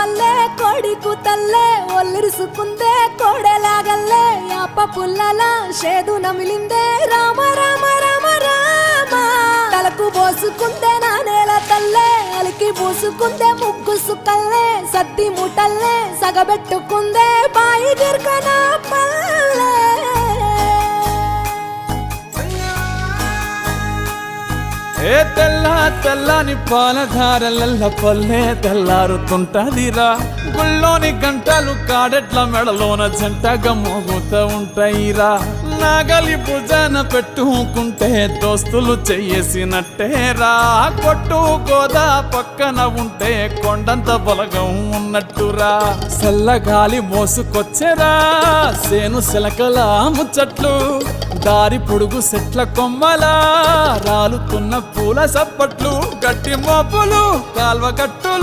పల్లె కోడికు తల్లే ఒల్లిరుసుకుందే కోడెలాగల్లే యాప పుల్లల షేదు నమిలిందే రామ రామ రామ రామ తలకు పోసుకుందే నా నేల తల్లే అలికి పూసుకుందే ముగ్గు సుక్కల్లే సత్తి ముటల్లే సగబెట్టుకుందే బాయి గిర్కన పల్లె ఏ తెల్ల తెల్లని పాలధారలల్ల పల్లె తెల్లారుతుంటదిరా గుళ్ళోని గంటలు కాడెట్ల మెడలోన జంటగా మోగుతూ ఉంటాయిరా నాగలి భుజాన పెట్టుకుంటే దోస్తులు చెయ్యేసినట్టేరా కొట్టు గోదా పక్కన ఉంటే కొండంత బలగం ఉన్నట్టురా చల్లగాలి మోసుకొచ్చెరా సేను శిలకల ముచ్చట్లు దారి పొడుగు సెట్ల కొమ్మలా రాలుతున్న పూల సప్పట్లు గట్టి మోపులు కాల్వ గట్టులు